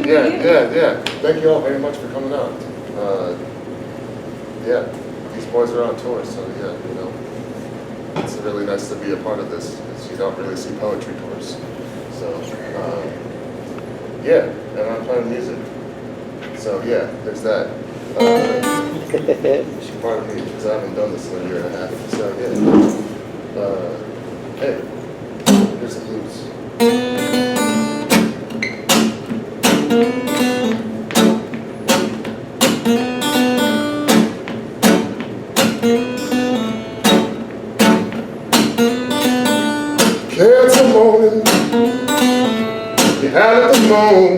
Yeah. Thank you all very much for coming out. Yeah, these boys are on tour, so yeah, you know, it's really nice to be a part of this, because you don't really see poetry tours. So, yeah, and I'm playing music. So yeah, there's that. You should pardon me, because I haven't done this in a year and a half. So yeah, hey, here's the blues. It's a morning, you had it the moon,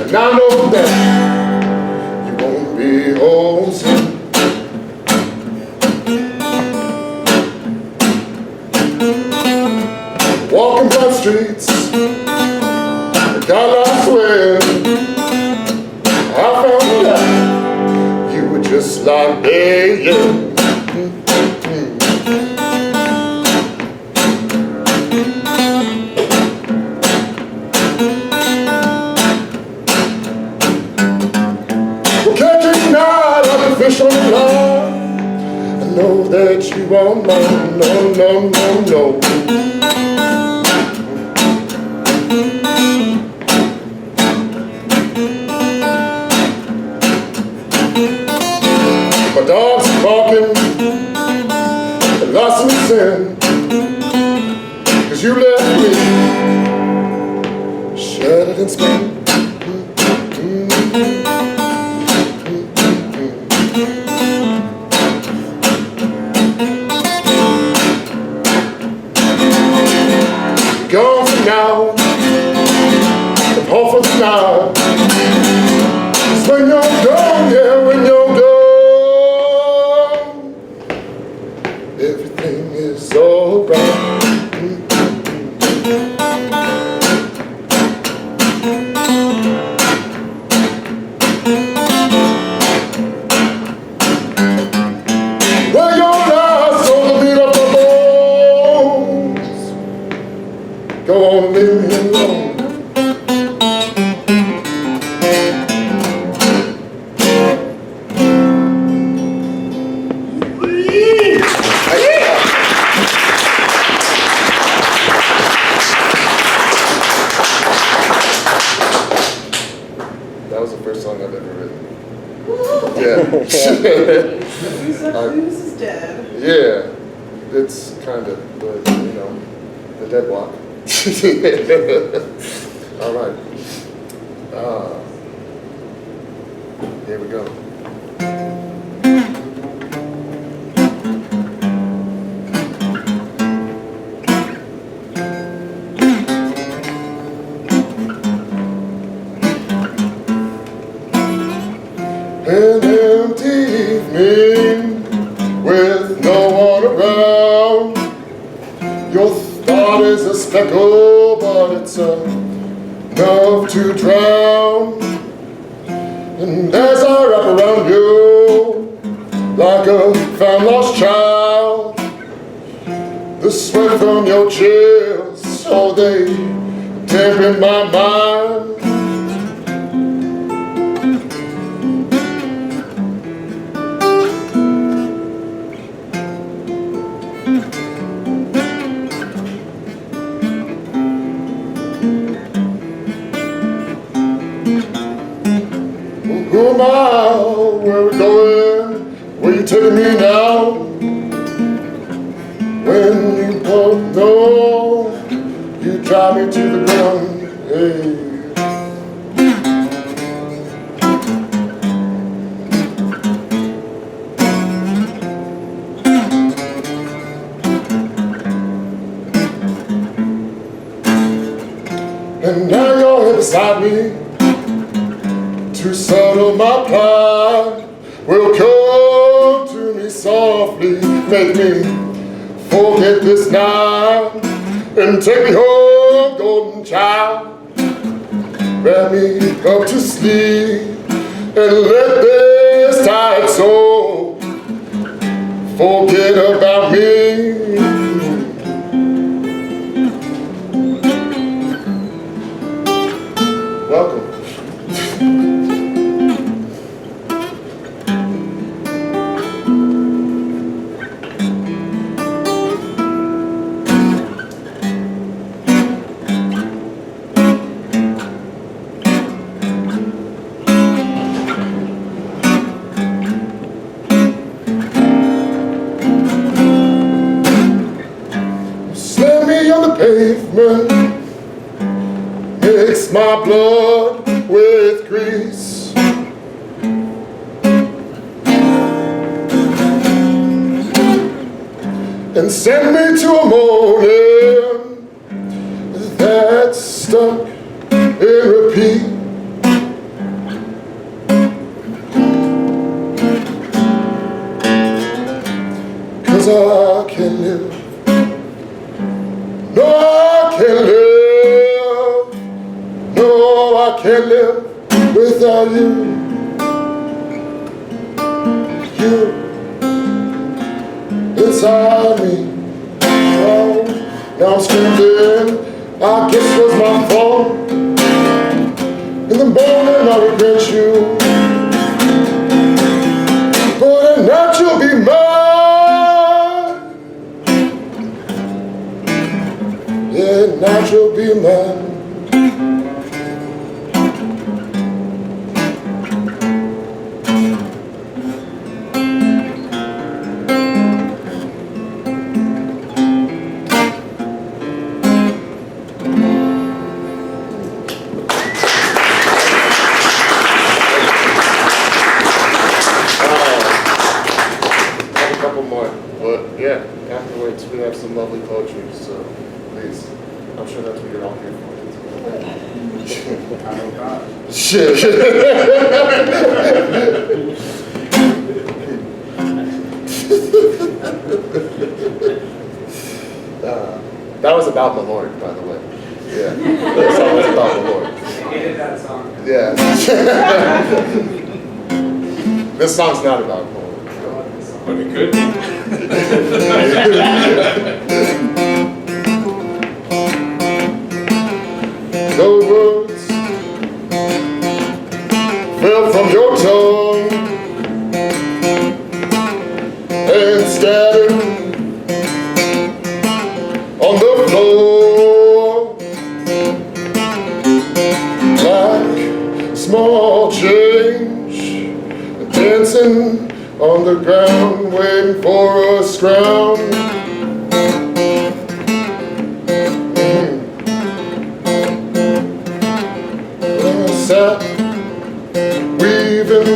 and I know that you won't be home soon. Walking by streets, I got lost when I found out you were just like me, yeah. Fish on the line, I know that you won't know, no. My dog's barking, I lost me sin, 'cause you left me shattered and spent. Gone for now, and home for the now. It's when you're gone, yeah, when you're gone, everything is alright. Well, your lies on the beat of the bones. Go on, leave me alone. That was the first song I've ever written. Yeah. Blues is dead. Yeah, it's kind of, but you know, the dead walk. All right. Here we go. An empty evening with no one around. Your thought is a speckle, but it's enough to drown. And as I wrap around you like a found lost child, the sweat from your chills, oh, they dampen my mind. Who am I? Where we going? Where you taking me now? When you both know, you drive me to the ground. Hey. And now you're here beside me to settle my pride. Will come to me softly, make me forget this night, and take me home, golden child. Wrap me up to sleep, and let this tired soul forget about me. Welcome. Slam me on the pavement, mix my blood with grease. And send me to a morning that's stuck in repeat. 'Cause I can't live. No, I can't live. No, I can't live without you. You inside me. Oh, now I'm screaming. I guess it was my fault. In the morning I regret you. But at night you'll be mine. Yeah, at night you'll be mine. Yeah, afterwards we have some lovely poetry, so please, I'm sure that's what you're all here for. I know God. Shit. That was about the Lord, by the way. Yeah, that song was about the Lord. I hated that song. Yeah. This song's not about the Lord. But it could be. The words fell from your tongue and scattered on the floor like small change dancing on the ground, waiting for a scrounge. I sat weaving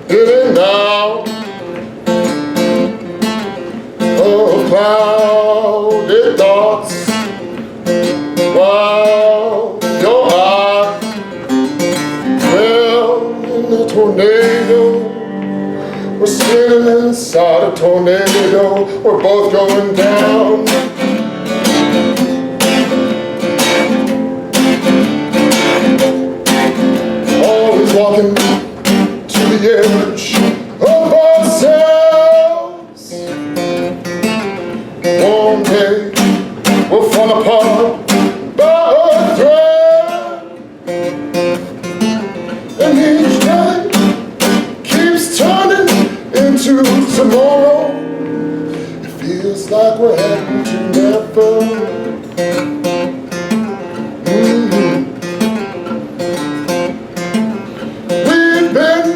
in and out of clouded thoughts, while your eyes fell in the tornado. We're sitting inside a tornado, we're both going down. Always walking to the edge of ourselves. One day we'll fall apart by a thread, and each day keeps turning into tomorrow. It feels like we're heading to never. We've been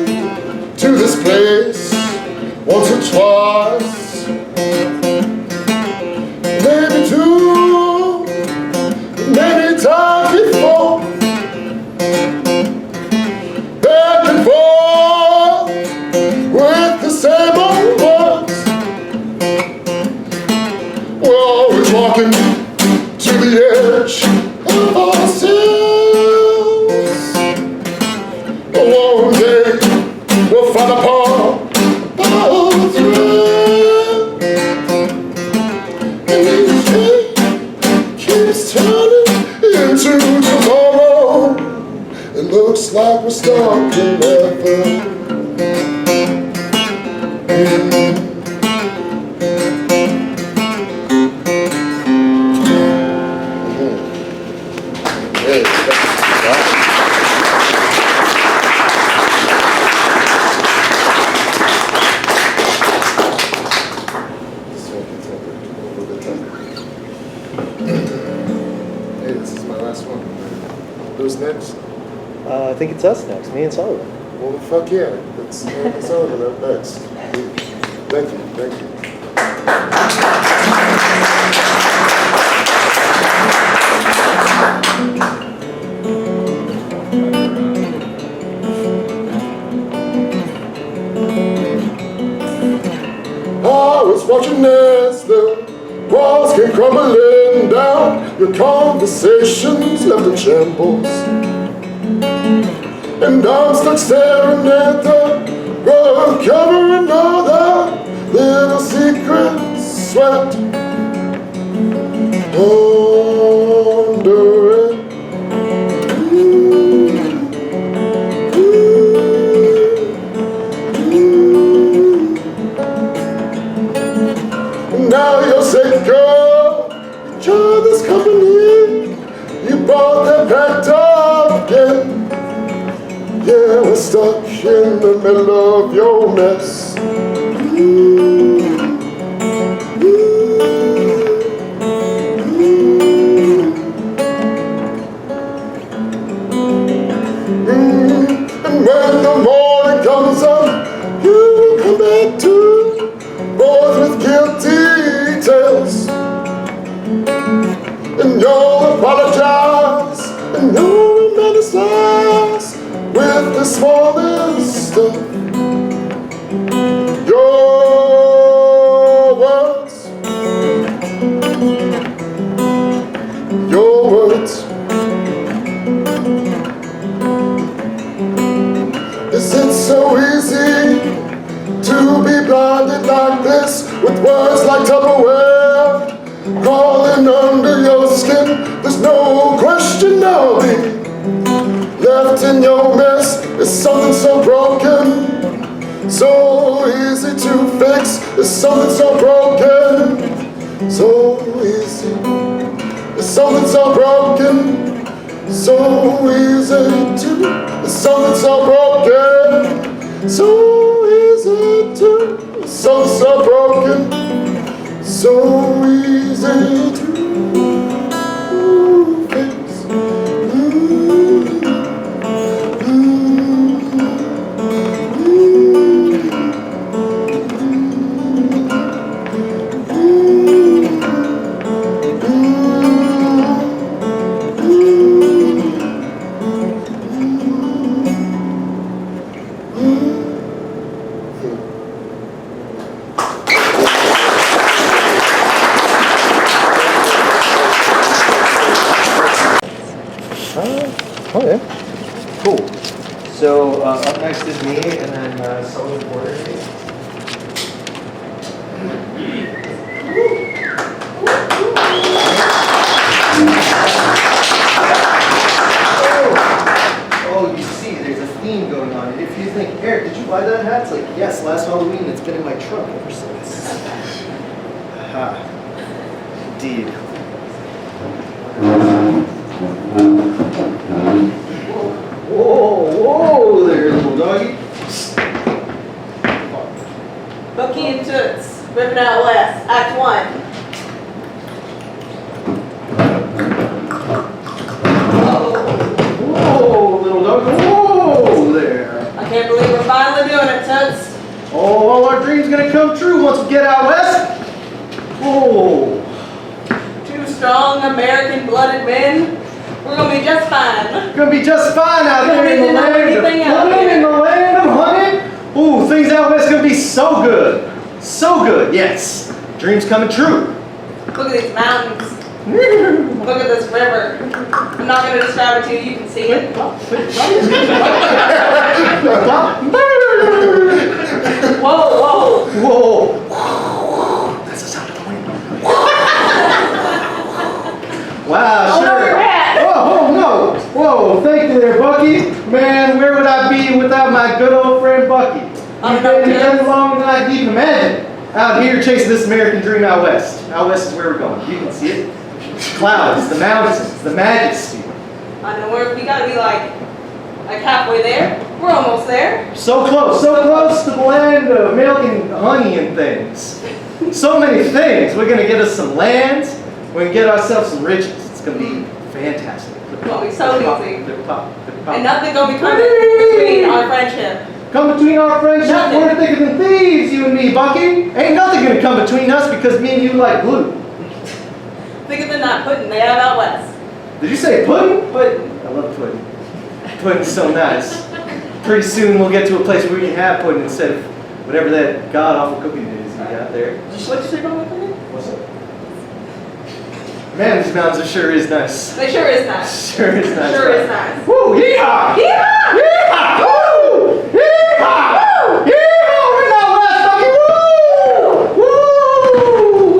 to this place once or twice, maybe two, maybe times before. Back and forth with the same old words. We're always walking to the edge of ourselves. One day we'll fall apart by a thread, and each day keeps turning into tomorrow. It looks like we're stuck in heaven. Hey, next? I think it's us next, me and Sullivan. Well, fuck yeah. It's Sullivan up next. Thank you. I was watching as the walls came crumbling down. Your conversations left in shambles, and I'm stuck staring at the road, covering all the little secrets swept under it. Now you're sick of each other's company. You bought that packed up again. Yeah, we're stuck in the middle of your mess. And when the morning comes up, you will come back to both with guilty tales, and you'll apologize, and you'll romanticize with the smallest stuff. Your words, your words. Is it so easy to be blinded like this, with words like Tupperware crawling under your skin? There's no question I'll be left in your mess. It's something so broken, so easy to fix. It's something so broken, so easy. It's something so broken, so easy to. It's something so broken, so easy to. It's something so broken, so easy to fix. Okay, cool. So up next is me, and then Sullivan forderhase. Oh, you see, there's a theme going on. If you think, Eric, did you buy that hat? It's like, yes, last Halloween. It's been in my truck ever since. Aha. Indeed. Whoa there, little doggy. Bucky and Toots, ripping out west, Act 1. Whoa, little dog. Whoa there. I can't believe we're finally doing it, Toots. Oh, all our dreams gonna come true once we get out west. Whoa. Two strong American-blooded men. We're gonna be just fine. Gonna be just fine out here in the land of hunting, in the land of hunting. Ooh, things out west gonna be so good. So good, yes. Dreams coming true. Look at these mountains. Look at this river. I'm not gonna describe it to you, you can see it. Whoa, whoa. Whoa. That's the sound of the wind. Wow, Oh, sure. no, your hat. Oh, no. Whoa, thank you there, Bucky. Man, where would I be without my good old friend Bucky? He's been here longer than I can even imagine. Out here chasing this American dream out west. Out west is where we're going. You can see it. Clouds, the mountains, the majesty. I know we gotta be like halfway there. We're almost there. So close to the land of milk and honey and things. So many things. We're gonna get us some lands. We're gonna get ourselves some riches. It's gonna be fantastic. gonna be so easy. And nothing gonna be coming between our friendship. Come between our friendship? Nothing. We're thicker than thieves, you and me, Bucky. Ain't nothing gonna come between us because me and you like glue. Thicker than that pudding they have out west. Did you say pudding? Pudding. I love pudding. Pudding's so nice. Pretty soon we'll get to a place where we can have pudding instead of whatever that god-awful cooking is you got there. What'd you say about my pudding? What's up? Man, these mountains sure is nice. They sure is nice. Sure is nice. Sure is nice. Woo! Yeehaw! Yeah! Yeehaw! Woo! Yeehaw! Woo! Yeehaw! We're not west, Bucky! Woo! Woo!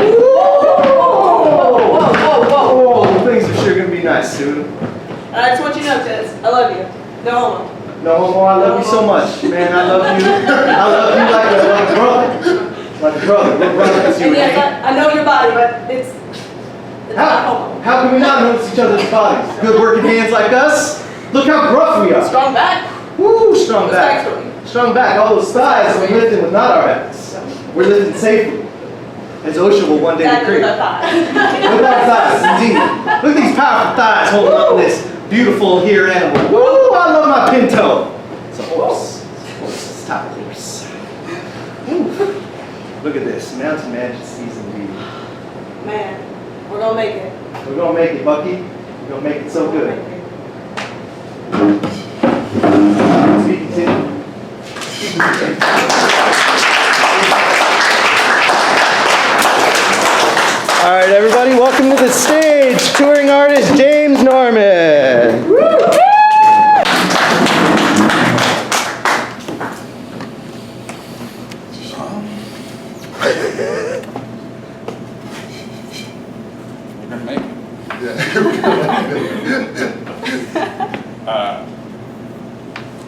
Whoa! Things are sure gonna be nice soon. And I just want you to know, Tiz, I love you. No homo. No homo, I love you so much, man. I love you. I love you like a brother. Like a brother. What brother is you? And yes, I know your body, but it's not homo. How can we not notice each other's bodies? Good working hands like us? Look how gruff we are. Strong back. Woo, strong back. Respectfully. Strong back. All those thighs we're lifting with not our efforts. We're lifting safely. As OSHA will one day Exactly decree. what I thought. With our thighs, indeed. Look at these powerful thighs holding on to this beautiful here animal. Woo, I love my pinto. It's a horse. It's a top horse. Woo. Look at this. Mountain majesties indeed. Man, we're gonna make it. We're gonna make it, Bucky. We're gonna make it so We're good. gonna make it. To be continued. All right, everybody, welcome to the stage, touring artist James Norman. We're gonna make it.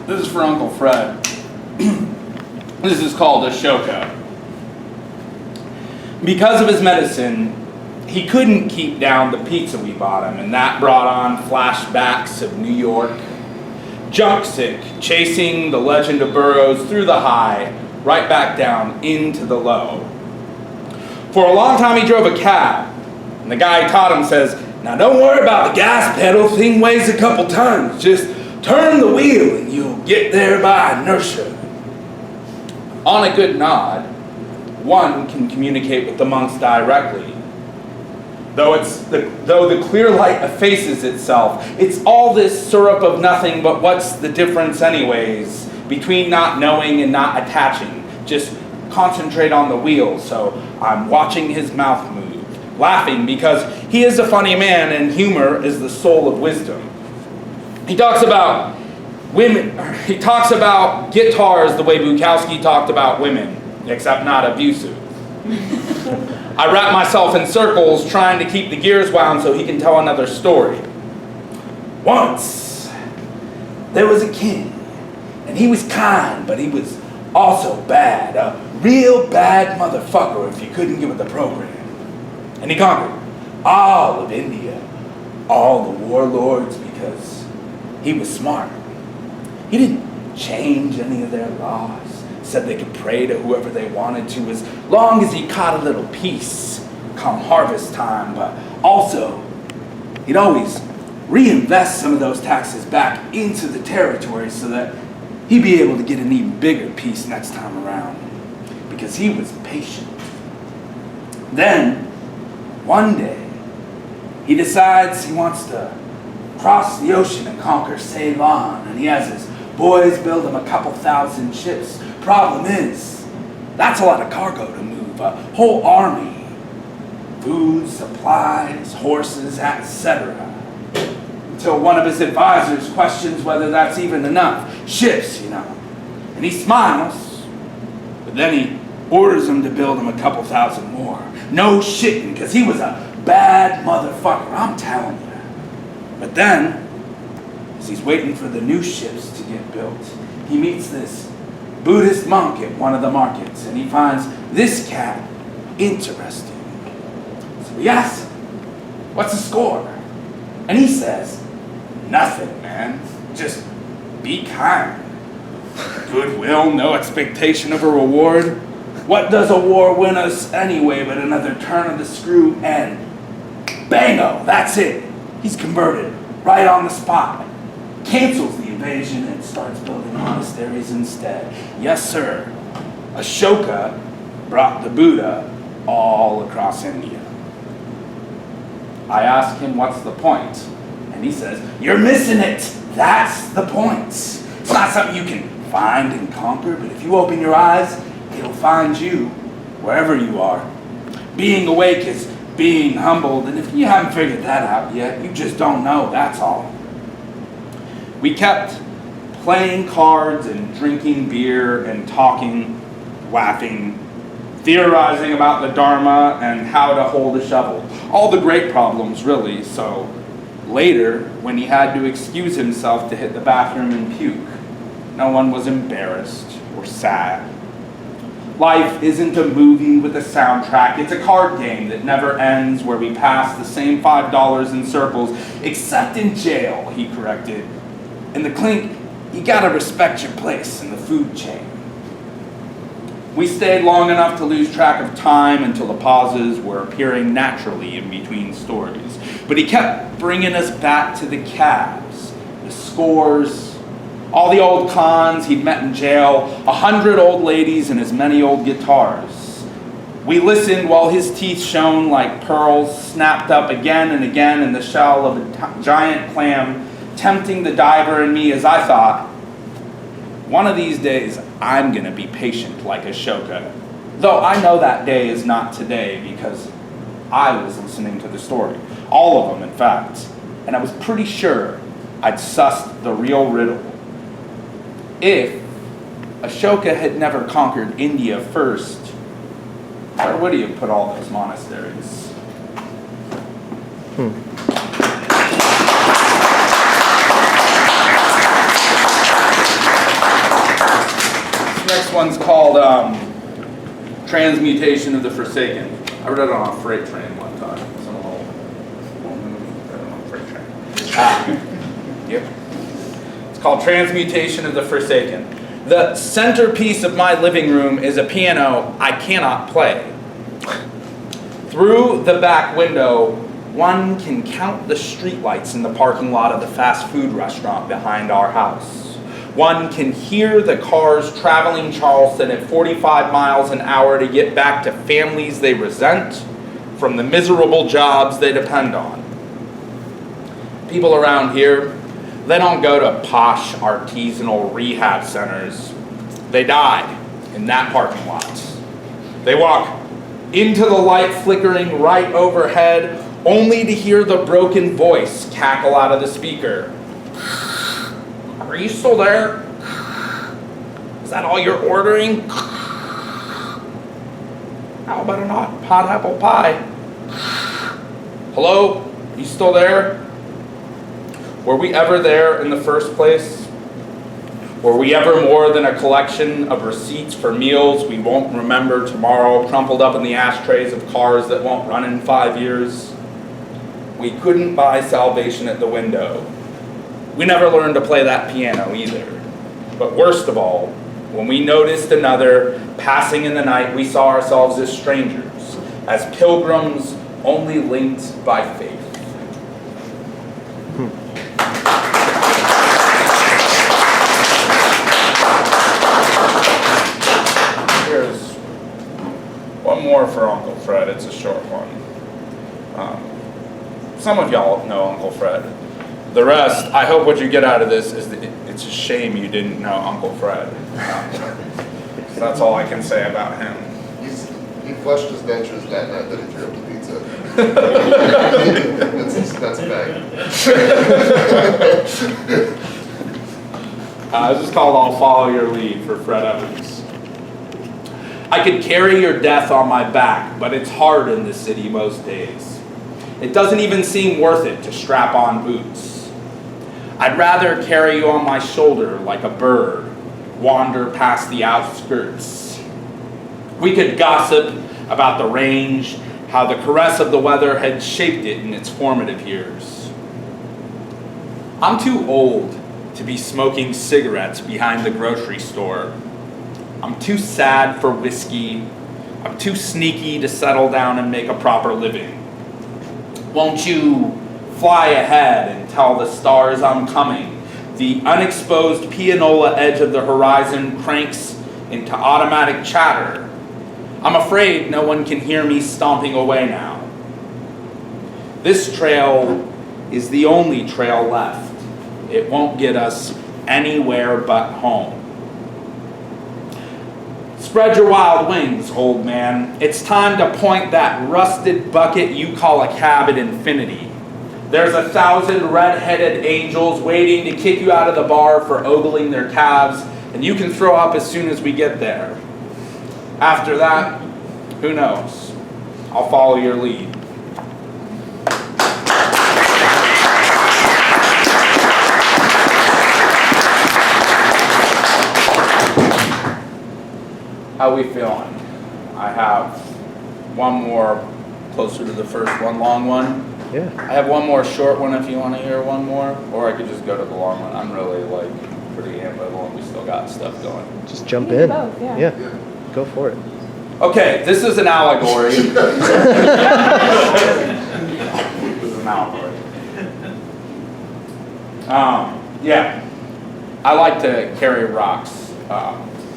This is for Uncle Fred. This is called Ashoka. Because of his medicine, he couldn't keep down the pizza we bought him, and that brought on flashbacks of New York. Junk sick, chasing the legend of Burroughs through the high, right back down into the low. For a long time he drove a cab, and the guy who taught him says, "Now don't worry about the gas pedal, thing weighs a couple tons. Just turn the wheel and you'll get there by inertia." On a good nod, one can communicate with the monks directly. Though the clear light effaces itself, it's all this syrup of nothing, but what's the difference anyways between not knowing and not attaching? Just concentrate on the wheel, so I'm watching his mouth move, laughing because he is a funny man and humor is the soul of wisdom. He talks about women, he talks about guitars the way Bukowski talked about women, except not abusive. I wrap myself in circles trying to keep the gears wound so he can tell another story. Once, there was a king, and he was kind, but he was also bad. A real bad motherfucker if you couldn't get with the program. And he conquered all of India, all the warlords, because he was smart. He didn't change any of their laws. Said they could pray to whoever they wanted to as long as he caught a little peace come harvest time, but also he'd always reinvest some of those taxes back into the territory so that he'd be able to get an even bigger piece next time around because he was patient. Then one day he decides he wants to cross the ocean and conquer Ceylon, and he has his boys build him a couple thousand ships. Problem is, that's a lot of cargo to move, a whole army. Food, supplies, horses, etc. Until one of his advisors questions whether that's even enough. Ships, you know. And he smiles, but then he orders them to build him a couple thousand more. No shitting, because he was a bad motherfucker, I'm telling you. But then, as he's waiting for the new ships to get built, he meets this Buddhist monk at one of the markets, and he finds this cat interesting. So he asks him, "What's the score?" And he says, "Nothing, man. Just be kind. Goodwill, no expectation of a reward. What does a war win us anyway but another turn of the screw?" And bango, that's it. He's converted right on the spot, cancels the invasion and starts building monasteries instead. Yes, sir. Ashoka brought the Buddha all across India. I ask him, what's the point? And he says, you're missing it. That's the point. It's not something you can find and conquer, but if you open your eyes, it'll find you wherever you are. Being awake is being humbled, and if you haven't figured that out yet, you just don't know, that's all. We kept playing cards and drinking beer and talking, laughing, theorizing about the Dharma and how to hold a shovel. All the great problems, really. So later, when he had to excuse himself to hit the bathroom and puke, no one was embarrassed or sad. Life isn't a movie with a soundtrack. It's a card game that never ends, where we pass the same $5 in circles, except in jail, he corrected. In the clink, you gotta respect your place in the food chain. We stayed long enough to lose track of time until the pauses were appearing naturally in between stories. But he kept bringing us back to the cabs, the scores, all the old cons he'd met in jail, 100 old ladies and as many old guitars. We listened while his teeth shone like pearls, snapped up again and again in the shell of a giant clam, tempting the diver and me as I thought, one of these days I'm gonna be patient like Ashoka. Though I know that day is not today because I was listening to the story. All of them, in fact. And I was pretty sure I'd sussed the real riddle. If Ashoka had never conquered India first, where would he have put all those monasteries? This next one's called Transmutation of the Forsaken. I read it on a freight train one time. Some old movie, read it on a freight train. Yep. It's called Transmutation of the Forsaken. The centerpiece of my living room is a piano I cannot play. Through the back window, one can count the streetlights in the parking lot of the fast food restaurant behind our house. One can hear the cars traveling Charleston at 45 miles an hour to get back to families they resent from the miserable jobs they depend on. People around here, they don't go to posh artisanal rehab centers. They die in that parking lot. They walk into the light flickering right overhead, only to hear the broken voice cackle out of the speaker. Are you still there? Is that all you're ordering? How about a hot apple pie? Hello? You still there? Were we ever there in the first place? Were we ever more than a collection of receipts for meals we won't remember tomorrow, crumpled up in the ashtrays of cars that won't run in 5 years? We couldn't buy salvation at the window. We never learned to play that piano either. But worst of all, when we noticed another passing in the night, we saw ourselves as strangers, as pilgrims only linked by faith. Here's one more for Uncle Fred. It's a short one. Some of y'all know Uncle Fred. The rest, I hope what you get out of this is that it's a shame you didn't know Uncle Fred. So that's all I can say about him. He flushed his dentures that night that he threw up the pizza. That's a fact. This is called I'll Follow Your Lead for Fred Evans. I could carry your death on my back, but it's hard in this city most days. It doesn't even seem worth it to strap on boots. I'd rather carry you on my shoulder like a bird, wander past the outskirts. We could gossip about the range, how the caress of the weather had shaped it in its formative years. I'm too old to be smoking cigarettes behind the grocery store. I'm too sad for whiskey. I'm too sneaky to settle down and make a proper living. Won't you fly ahead and tell the stars I'm coming. The unexposed pianola edge of the horizon cranks into automatic chatter. I'm afraid no one can hear me stomping away now. This trail is the only trail left. It won't get us anywhere but home. Spread your wild wings, old man. It's time to point that rusted bucket you call a cab at infinity. There's 1,000 red-headed angels waiting to kick you out of the bar for ogling their calves, and you can throw up as soon as we get there. After that, who knows? I'll follow your lead. How we feeling? I have one more closer to the first one, long one. Yeah. I have one more short one if you want to hear one more, or I could just go to the long one. I'm really pretty ambivalent. We still got stuff going. Just jump We can in. do both, yeah. Yeah. Go for it. Okay, this is an allegory. This is an allegory. Yeah, I like to carry rocks.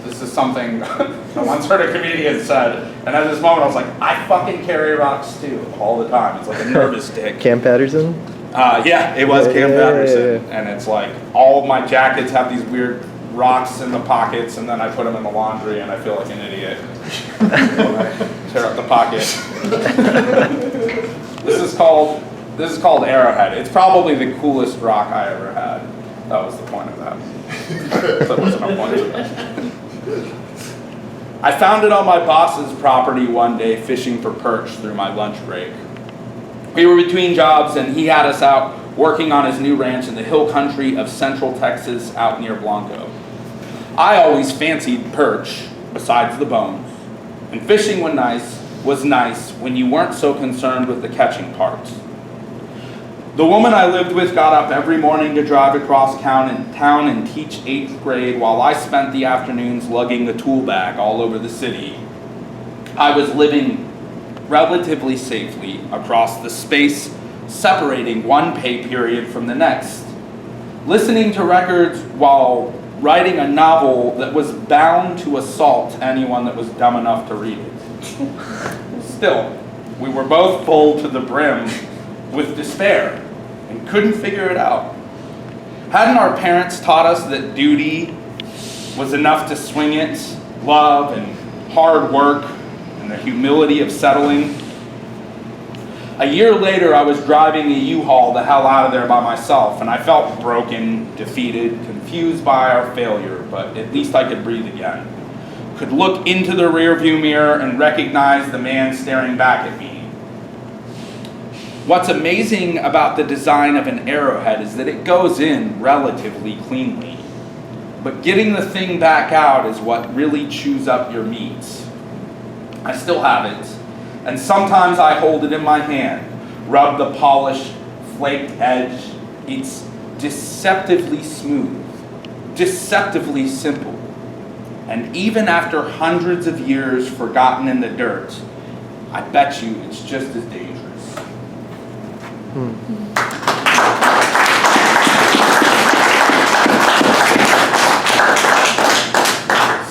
This is something I once heard a comedian said, and at this moment I was like, I fucking carry rocks too, all the time. It's like a nervous dick. Cam Patterson? Yeah, it was Cam Yeah. Patterson, and it's like all of my jackets have these weird rocks in the pockets, and then I put them in the laundry, and I feel like an idiot when I tear up the pocket. This is called Arrowhead. It's probably the coolest rock I ever had. That was the point of that. That wasn't a point of that. I found it on my boss's property one day fishing for perch through my lunch break. We were between jobs and he had us out working on his new ranch in the hill country of central Texas out near Blanco. I always fancied perch, besides the bones, and fishing was nice when you weren't so concerned with the catching part. The woman I lived with got up every morning to drive across town and teach 8th grade while I spent the afternoons lugging the tool bag all over the city. I was living relatively safely across the space separating one pay period from the next, listening to records while writing a novel that was bound to assault anyone that was dumb enough to read it. Still, we were both full to the brim with despair and couldn't figure it out. Hadn't our parents taught us that duty was enough to swing it, love and hard work and the humility of settling? A year later, I was driving a U-Haul the hell out of there by myself, and I felt broken, defeated, confused by our failure, but at least I could breathe again. Could look into the rearview mirror and recognize the man staring back at me. What's amazing about the design of an arrowhead is that it goes in relatively cleanly. But getting the thing back out is what really chews up your meat. I still have it, and sometimes I hold it in my hand, rub the polished, flaked edge. It's deceptively smooth, deceptively simple. And even after hundreds of years forgotten in the dirt, I bet you it's just as dangerous.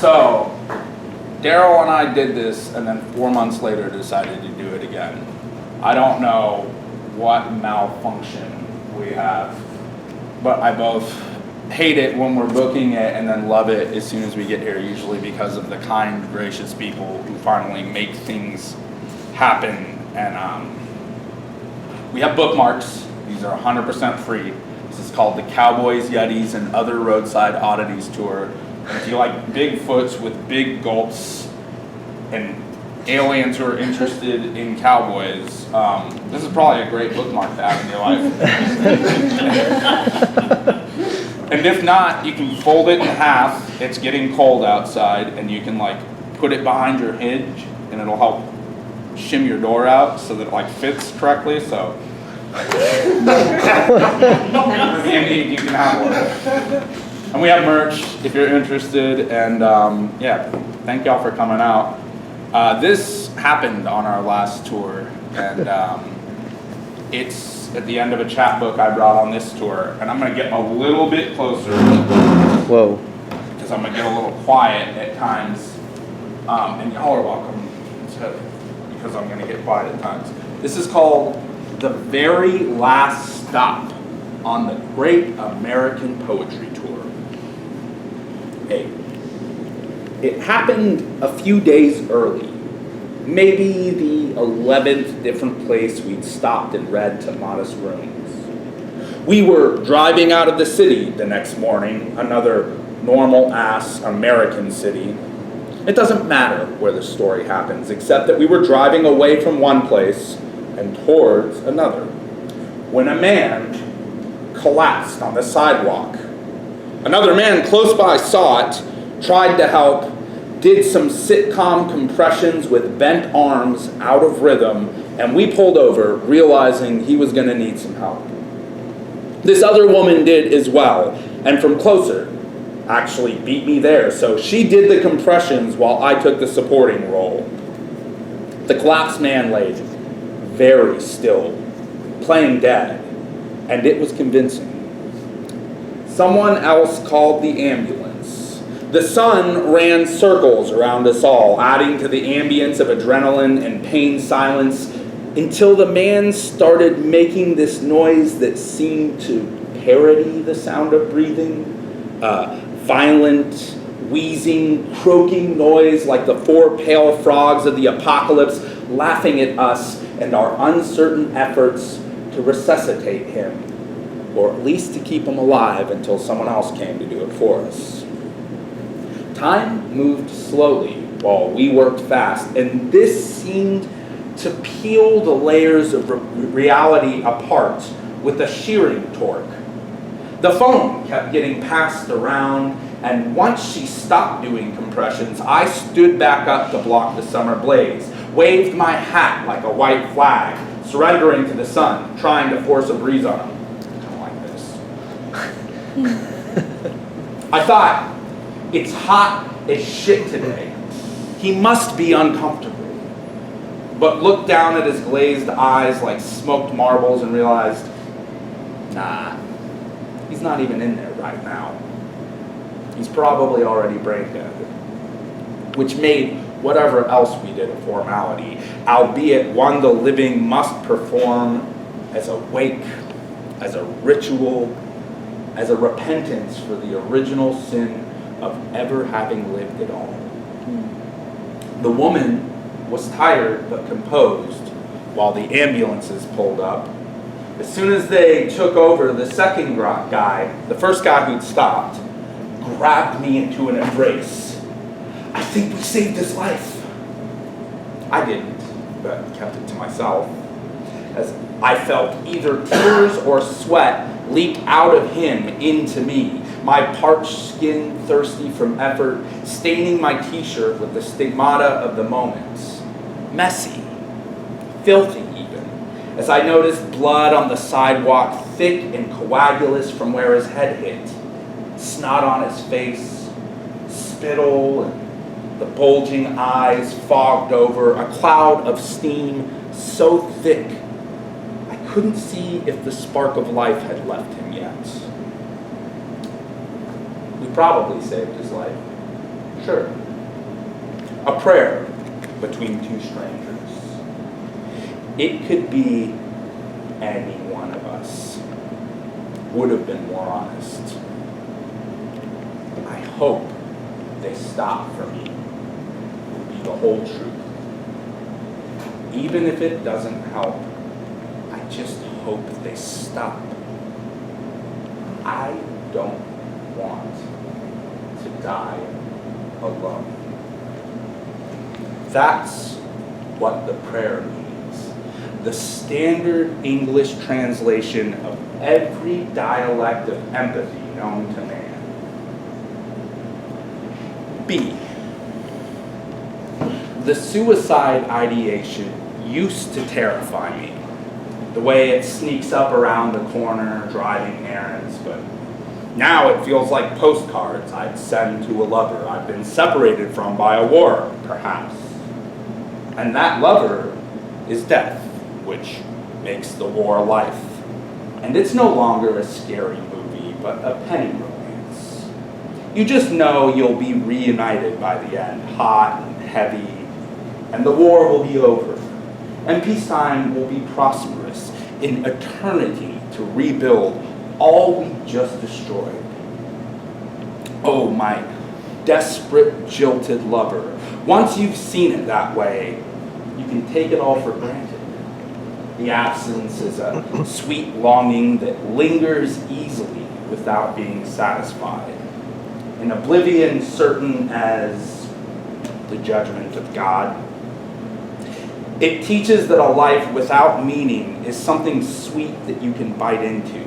So, Daryl and I did this, and then 4 months later decided to do it again. I don't know what malfunction we have, but I both hate it when we're booking it and then love it as soon as we get here, usually because of the kind, gracious people who finally make things happen. And we have bookmarks. These are 100% free. This is called the Cowboys, Yetis, and Other Roadside Oddities Tour. And if you like Bigfoots with big gulps and aliens who are interested in cowboys, this is probably a great bookmark to have in your life. And if not, you can fold it in half. It's getting cold outside, and you can like put it behind your hinge, and it'll help shim your door out so that it like fits correctly. So you can have one. And we have merch if you're interested. And yeah, thank y'all for coming out. This happened on our last tour, and it's lines at the end of a chapbook I brought on this tour, and I'm going to get a little bit closer. Whoa. Because I'm going to get a little quiet at times. And y'all are welcome to, because I'm going to get quiet at times. This is called The Very Last Stop on the Great American Poetry Tour. Hey, it happened a few days early. Maybe the 11th different place we'd stopped and read to modest rooms. We were driving out of the city the next morning, another normal-ass American city. It doesn't matter where the story happens, except that we were driving away from one place and towards another, when a man collapsed on the sidewalk. Another man close by saw it, tried to help, did some sitcom compressions with bent arms out of rhythm, and we pulled over, realizing he was going to need some help. This other woman did as well, and from closer, actually beat me there, so she did the compressions while I took the supporting role. The collapsed man lay very still, playing dead, and it was convincing. Someone else called the ambulance. The sun ran circles around us all, adding to the ambience of adrenaline and pain silence, until the man started making this noise that seemed to parody the sound of breathing. Violent, wheezing, croaking noise like the four pale frogs of the apocalypse, laughing at us and our uncertain efforts to resuscitate him, or at least to keep him alive until someone else came to do it for us. Time moved slowly while we worked fast, and this seemed to peel the layers of reality apart with a shearing torque. The phone kept getting passed around, and once she stopped doing compressions, I stood back up to block the summer blaze, waved my hat like a white flag, surrendering to the sun, trying to force a breeze on him. Kind of like this. I thought, it's hot as shit today. He must be uncomfortable. But looked down at his glazed eyes like smoked marbles and realized, nah, he's not even in there right now. He's probably already brain dead. Which made whatever else we did a formality, albeit one the living must perform as a wake, as a ritual, as a repentance for the original sin of ever having lived at all. The woman was tired but composed while the ambulances pulled up. As soon as they took over, the second guy, the first guy who'd stopped, grabbed me into an embrace. I think we saved his life. I didn't, but kept it to myself, as I felt either tears or sweat leak out of him into me, my parched skin thirsty from effort, staining my t-shirt with the stigmata of the moment. Messy, filthy even, as I noticed blood on the sidewalk, thick and coagulous from where his head hit, snot on his face, spittle, and the bulging eyes fogged over, a cloud of steam so thick I couldn't see if the spark of life had left him yet. We probably saved his life. Sure. A prayer between two strangers. It could be any one of us. Would have been more honest. I hope they stop for me. Would be the whole truth. Even if it doesn't help, I just hope they stop. I don't want to die alone. That's what the prayer means. The standard English translation of every dialect of empathy known to man. B. The suicide ideation used to terrify me. The way it sneaks up around the corner, driving errands, but now it feels like postcards I'd send to a lover I've been separated from by a war, perhaps. And that lover is death, which makes the war life. And it's no longer a scary movie, but a penny romance. You just know you'll be reunited by the end, hot and heavy, and the war will be over. And peacetime will be prosperous in eternity to rebuild all we just destroyed. Oh, my desperate, jilted lover. Once you've seen it that way, you can take it all for granted. The absence is a sweet longing that lingers easily without being satisfied. An oblivion certain as the judgment of God. It teaches that a life without meaning is something sweet that you can bite into.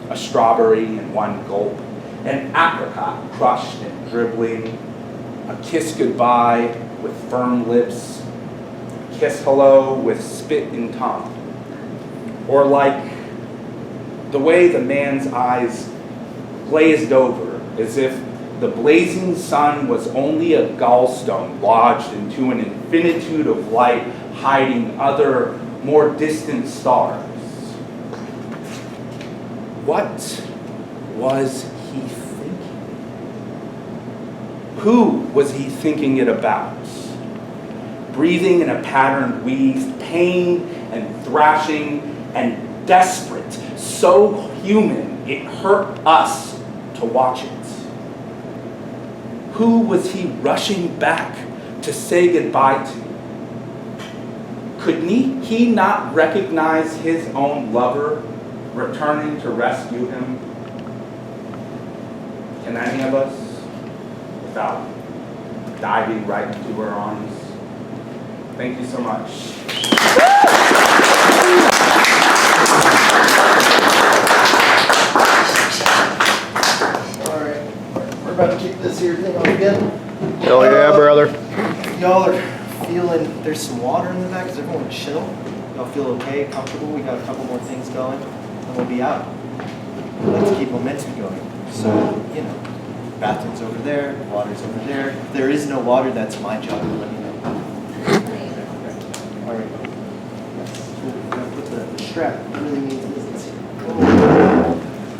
A strawberry in one gulp, an apricot crushed and dribbling, a kiss goodbye with firm lips, a kiss hello with spit in tongue. Or like the way the man's eyes glazed over as if the blazing sun was only a gallstone lodged into an infinitude of light hiding other, more distant stars. What was he thinking? Who was he thinking it about? Breathing in a patterned wheeze, pain and thrashing and desperate, so human it hurt us to watch it. Who was he rushing back to say goodbye to? Could he not recognize his own lover returning to rescue him? Can any of us, without diving right into her arms? Thank you so much. Alright, we're about to kick this here thing off again. Hell yeah, brother. Y'all are feeling, there's some water in the back. Is everyone chill? Y'all feel okay, comfortable? We got a couple more things going, and we'll be out. We like to keep momentum going. So, you know, bathroom's over there, water's over there. If there is no water, that's my job to let me know. Alright. We're gonna put the strap. It really means business here.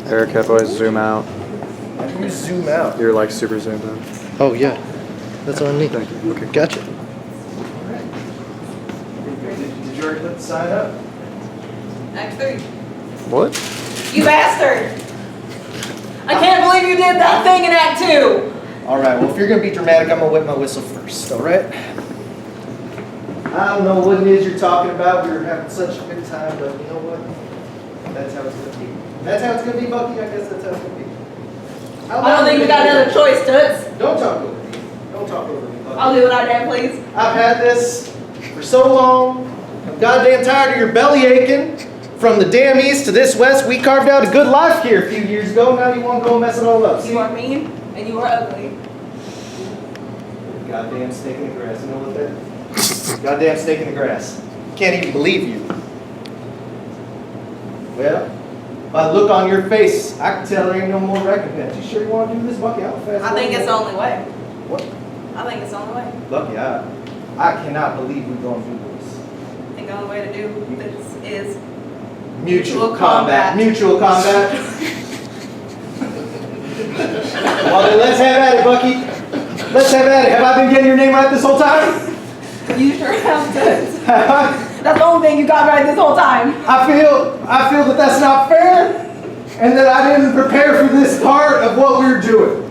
Eric, how do I zoom out? How do you zoom out? You're like super zoomed in. Oh, yeah. That's on me. Thank you. Okay. Gotcha. Did you already put the sign up? Act 3. What? You bastard! I can't believe you did that thing in Act 2! Alright, well, if you're going to be dramatic, I'm going to wet my whistle first, alright? I don't know what it is you're talking about. We were having such a good time, but you know what? That's how it's going to be. That's how it's going to be, Bucky? I guess that's how it's going to be. I don't think we got another choice, Toots. Don't talk over me. Don't talk over me, Bucky. I'll do what I damn please. I've had this for so long. I'm goddamn tired of your belly aching. From the damn east to this west, we carved out a good life here a few years ago. Now you want to go mess it all up. You are mean and you are ugly. Goddamn snake in the grass. You know what that is? Goddamn snake in the grass. Can't even believe you. Well, by the look on your face, I can tell there ain't no more recompense. You sure you want to do this, Bucky? I'll fast I think it's the only way. What? I think it's the only way. Bucky, I cannot believe we're going through this. I think the only way to do this is Mutual combat. Mutual combat. Well, then let's have at it, Bucky. Let's have at it. Have I been getting your name right this whole time? you sure have Toots. Have I? That's the only thing you got right this whole time. I feel that that's not fair, and that I didn't prepare for this part of what we're doing.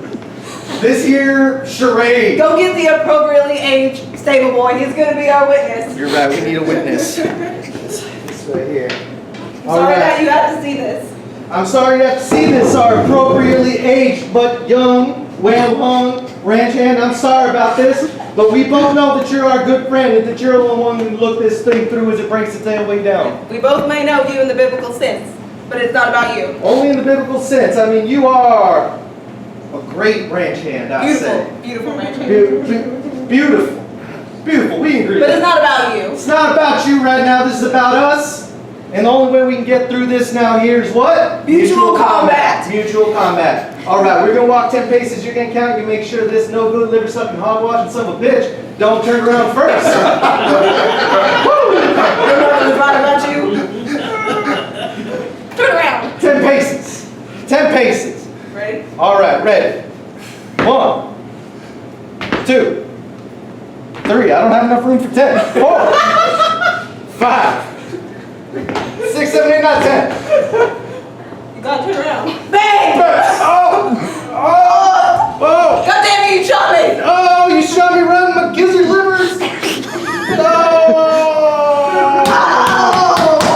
This here charade. Go get the appropriately aged stable boy. He's going to be our witness. You're right. We need a witness. This right here. Sorry that you have to see this. I'm sorry you have to see this, our appropriately aged but young, well-hung ranch hand. I'm sorry about this, but we both know that you're our good friend and that you're the one who look this thing through as it breaks the tail way down. We both may know you in the biblical sense, but it's not about you. Only in the biblical sense. I mean, you are a great ranch hand, I say. Beautiful ranch hand. Beautiful. Beautiful. We agree. But it's not about you. It's not about you right now. This is about us. And the only way we can get through this now here is what? Mutual combat. Mutual combat. All right, we're going to walk 10 paces. You're going to count. You make sure this no good liver sucking hogwash and son of a bitch don't turn around first. Woo! There's nothing right about you. Turn 10 paces. Ready? All right, ready. 1, 2, 3. I don't have enough room for 10. 4, 5, 6, 7, 8, 9, 10. You gotta turn around. Bang! Oh! God damn it, you shot me! Oh, you shot me right in my gizzard livers! No!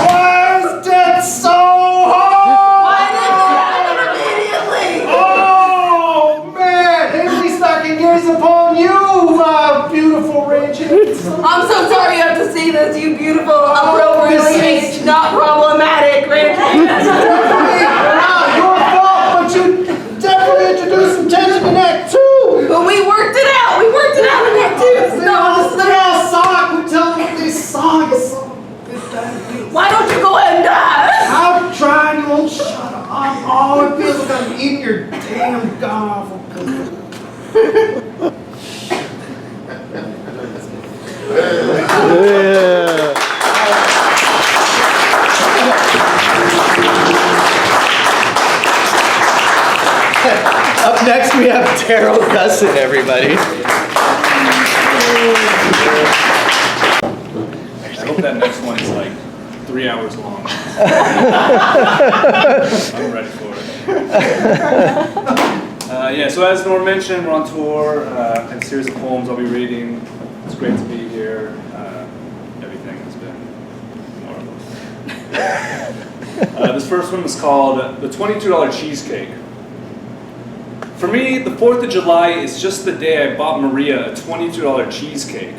Why is that so hard? Why didn't it happen immediately? Oh, man! At least I can gaze upon you, my beautiful Rachel. I'm so sorry you have to see this, you beautiful, appropriately this aged, not problematic, Rick. Not your fault, but you definitely introduced some tension in Act 2. But we worked it out. We worked it out in that too. They all suck. We tell them they suck. Why don't you go ahead and die? I'm trying, you won't shut up. Oh, it feels like I'm eating your damn god-awful cookie. Yeah. Up next, we have Daryl Gussin, everybody. I hope that next one is like 3 hours long. I'm ready for it. Yeah, so as Norm mentioned, we're on tour, and a series of poems I'll be reading. It's great to be here. Everything has been marvelous. This first one is called The $22 Cheesecake. For me, the 4th of July is just the day I bought Maria a $22 cheesecake.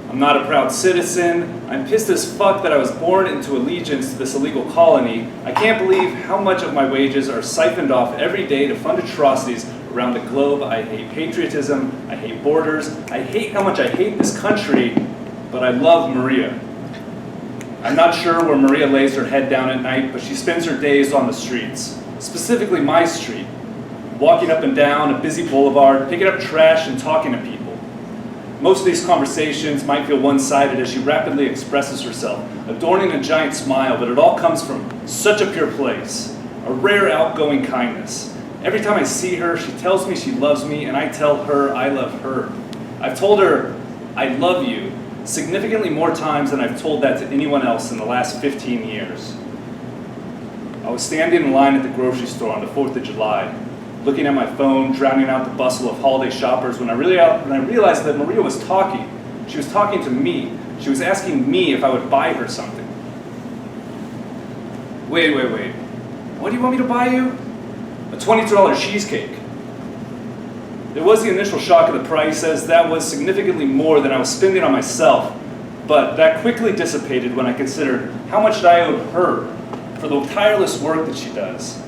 I'm not a proud citizen. I'm pissed as fuck that I was born into allegiance to this illegal colony. I can't believe how much of my wages are siphoned off every day to fund atrocities around the globe. I hate patriotism. I hate borders. I hate how much I hate this country, but I love Maria. I'm not sure where Maria lays her head down at night, but she spends her days on the streets, specifically my street, walking up and down a busy boulevard, picking up trash and talking to people. Most of these conversations might feel one-sided as she rapidly expresses herself, adorning a giant smile, but it all comes from such a pure place, a rare outgoing kindness. Every time I see her, she tells me she loves me, and I tell her I love her. I've told her I love you significantly more times than I've told that to anyone else in the last 15 years. I was standing in line at the grocery store on the 4th of July, looking at my phone, drowning out the bustle of holiday shoppers, when I realized that Maria was talking. She was talking to me. She was asking me if I would buy her something. Wait. What do you want me to buy you? A $22 cheesecake. There was the initial shock of the price, as that was significantly more than I was spending on myself, but that quickly dissipated when I considered how much I owed her for the tireless work that she does.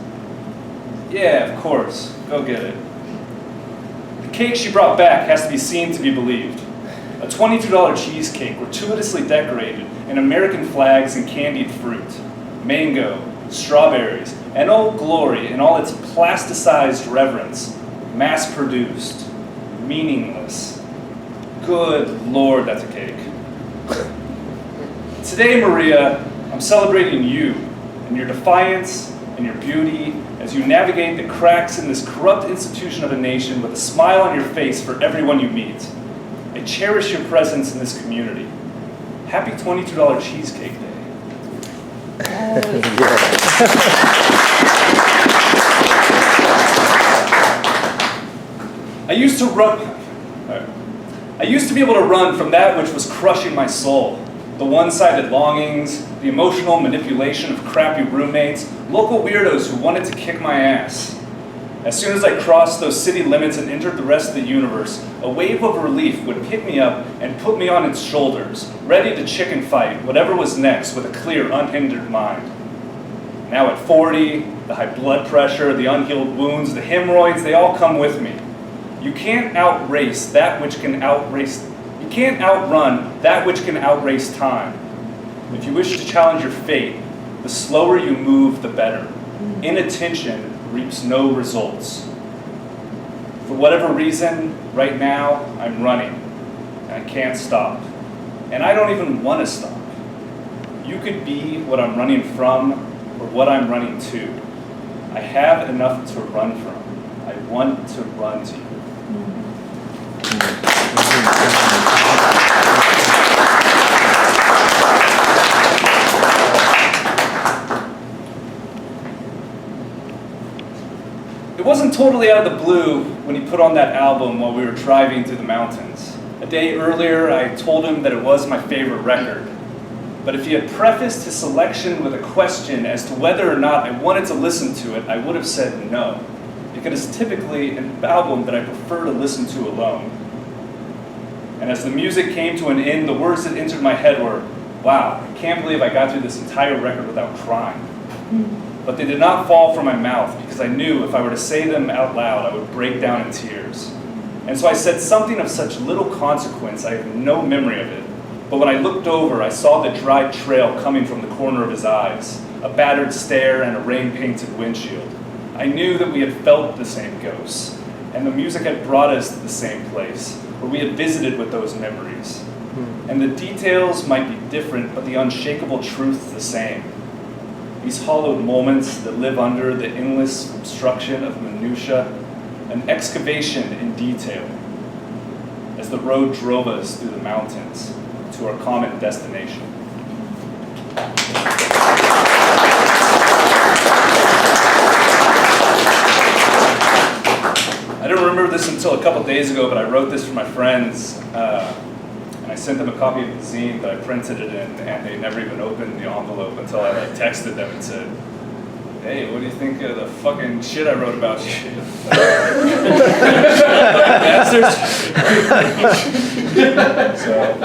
Yeah, of course. Go get it. The cake she brought back has to be seen to be believed. A $22 cheesecake gratuitously decorated in American flags and candied fruit, mango, strawberries, and Old Glory in all its plasticized reverence, mass-produced, meaningless. Good Lord, that's a cake. Today, Maria, I'm celebrating you and your defiance and your beauty as you navigate the cracks in this corrupt institution of a nation with a smile on your face for everyone you meet. I cherish your presence in this community. Happy $22 Cheesecake Day. I used to be able to run from that which was crushing my soul. The one-sided longings, the emotional manipulation of crappy roommates, local weirdos who wanted to kick my ass. As soon as I crossed those city limits and entered the rest of the universe, a wave of relief would pick me up and put me on its shoulders, ready to chicken fight whatever was next with a clear, unhindered mind. Now at 40, the high blood pressure, the unhealed wounds, the hemorrhoids, they all come with me. You can't outrace that which can outrace. You can't outrun that which can outrace time. If you wish to challenge your fate, the slower you move, the better. Inattention reaps no results. For whatever reason, right now, I'm running, and I can't stop. And I don't even want to stop. You could be what I'm running from, or what I'm running to. I have enough to run from. I want to run to you. It wasn't totally out of the blue when he put on that album while we were driving through the mountains. A day earlier, I told him that it was my favorite record. But if he had prefaced his selection with a question as to whether or not I wanted to listen to it, I would have said no, because it's typically an album that I prefer to listen to alone. And as the music came to an end, the words that entered my head were, wow, I can't believe I got through this entire record without crying. But they did not fall from my mouth because I knew if I were to say them out loud, I would break down in tears. And so I said something of such little consequence, I have no memory of it. But when I looked over, I saw the dry trail coming from the corner of his eyes, a battered stare and a rain-painted windshield. I knew that we had felt the same ghosts, and the music had brought us to the same place, where we had visited with those memories. And the details might be different, but the unshakable truth the same. These hollowed moments that live under the endless obstruction of minutia, an excavation in detail, as the road drove us through the mountains to our common destination. I didn't remember this until a couple days ago, but I wrote this for my friends, and I sent them a copy of the zine that I printed it in, and they never even opened the envelope until I texted them and said, hey, what do you think of the fucking shit I wrote about you? So,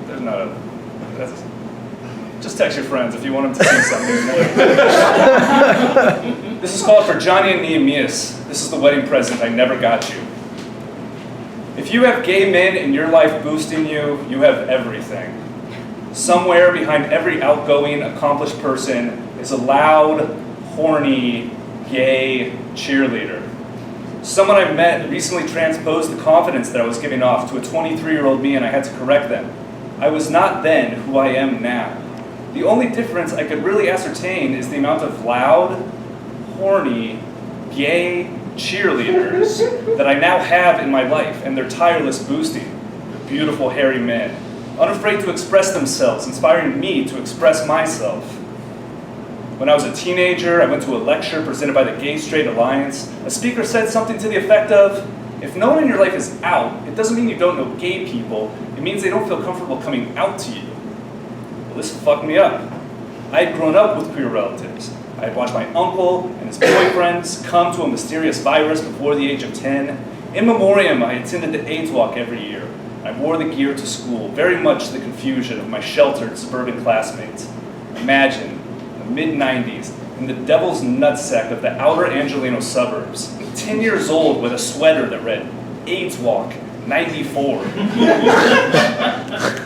there's not a, just text your friends if you want them to see something. This is called For Johnny and Nehemias. This is the wedding present I never got you. If you have gay men in your life boosting you, you have everything. Somewhere behind every outgoing, accomplished person is a loud, horny, gay cheerleader. Someone I met recently transposed the confidence that I was giving off to a 23-year-old me, and I had to correct them. I was not then who I am now. The only difference I could really ascertain is the amount of loud, horny, gay cheerleaders that I now have in my life, and their tireless boosting. Beautiful, hairy men, unafraid to express themselves, inspiring me to express myself. When I was a teenager, I went to a lecture presented by the Gay Straight Alliance. A speaker said something to the effect of, if no one in your life is out, it doesn't mean you don't know gay people, it means they don't feel comfortable coming out to you. Well, this fucked me up. I had grown up with queer relatives. I had watched my uncle and his boyfriends come to a mysterious virus before the age of 10. In memoriam, I attended the AIDS walk every year. I wore the gear to school, very much the confusion of my sheltered suburban classmates. Imagine, the mid-90s, in the devil's nutsack of the outer Angelino suburbs, 10 years old with a sweater that read, AIDS walk, 94.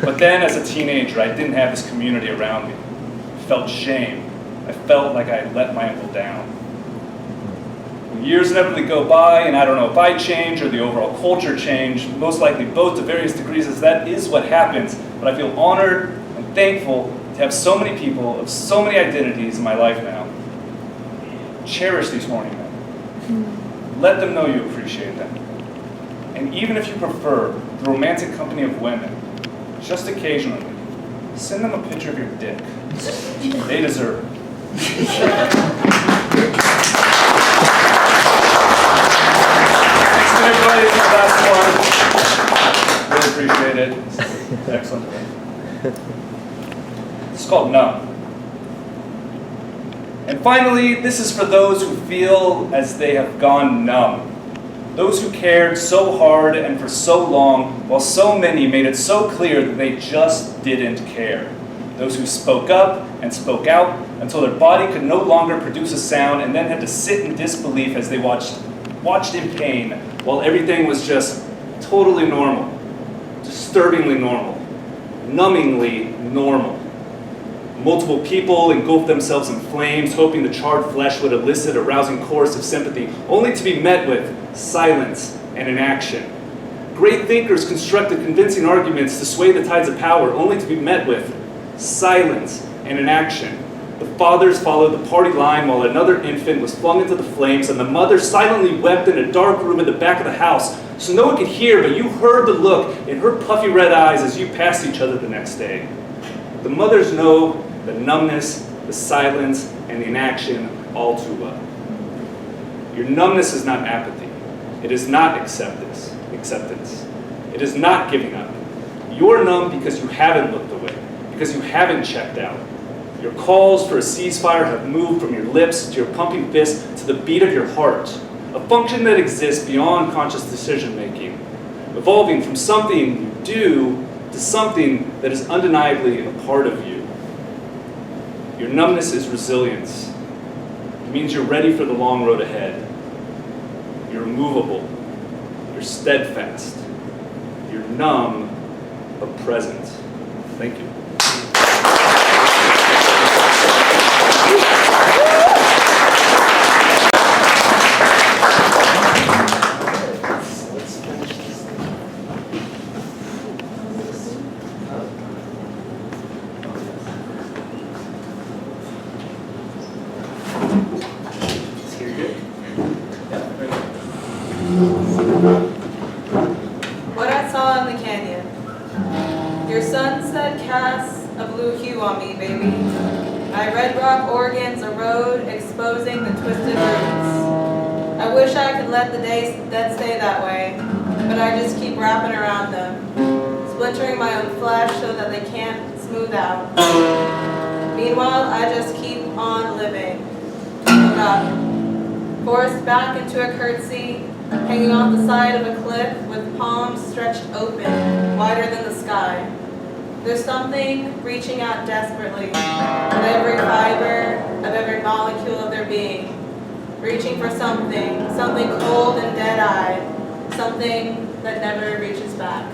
But then as a teenager, I didn't have this community around me. I felt shame. I felt like I had let my uncle down. When years inevitably go by, and I don't know if I change or the overall culture change, most likely both to various degrees, as that is what happens, but I feel honored and thankful to have so many people of so many identities in my life now. Cherish these horny men. Let them know you appreciate them. And even if you prefer the romantic company of women, just occasionally, send them a picture of your dick. They deserve it. Thanks to everybody for the last one. Really appreciate it. Excellent. It's called Numb. And finally, this is for those who feel as they have gone numb. Those who cared so hard and for so long, while so many made it so clear that they just didn't care. Those who spoke up and spoke out until their body could no longer produce a sound and then had to sit in disbelief as they watched in pain while everything was just totally normal, disturbingly normal, numbingly normal. Multiple people engulfed themselves in flames, hoping the charred flesh would elicit a rousing chorus of sympathy, only to be met with silence and inaction. Great thinkers constructed convincing arguments to sway the tides of power, only to be met with silence and inaction. The fathers followed the party line while another infant was flung into the flames, and the mother silently wept in a dark room in the back of the house, so no one could hear, but you heard the look in her puffy red eyes as you passed each other the next day. The mothers know the numbness, the silence, and the inaction all too well. Your numbness is not apathy. It is not acceptance. It is not giving up. You're numb because you haven't looked away, because you haven't checked out. Your calls for a ceasefire have moved from your lips to your pumping fist to the beat of your heart, a function that exists beyond conscious decision-making, evolving from something you do to something that is undeniably a part of you. Your numbness is resilience. It means you're ready for the long road ahead. You're immovable. You're steadfast. You're numb, but present. Thank you. What I saw in the canyon. Your sunset casts a blue hue on me, baby. My red rock organs erode, exposing the twisted roots. I wish I could let the days that stay that way, but I just keep wrapping around them, splintering my own flesh so that they can't smooth out. Meanwhile, I just keep on living. Look up. Forced back into a curtsy, hanging off the side of a cliff with palms stretched open, wider than the sky. There's something reaching out desperately of every fiber, of every molecule of their being, reaching for something cold and dead-eyed, something that never reaches back.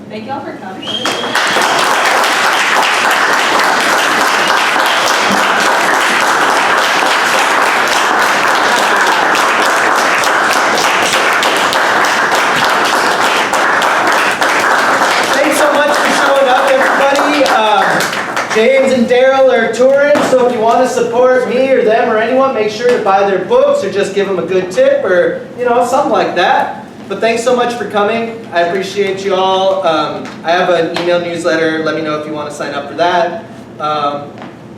Thank y'all for coming. James and Daryl are touring, so if you want to support me or them or anyone, make sure to buy their books or just give them a good tip or, you know, something like that. But thanks so much for coming. I appreciate you all. I have an email newsletter. Let me know if you want to sign up for that.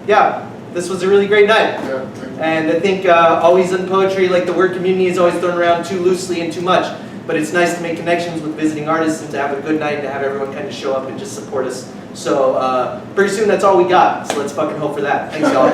Yeah, this was a really great night. Yeah. And I think always in poetry, like the word community is always thrown around too loosely and too much. But it's nice to make connections with visiting artists and to have a good night and to have everyone kind of show up and just support us. So pretty soon that's all we got. So let's fucking hope for that. Thanks, y'all.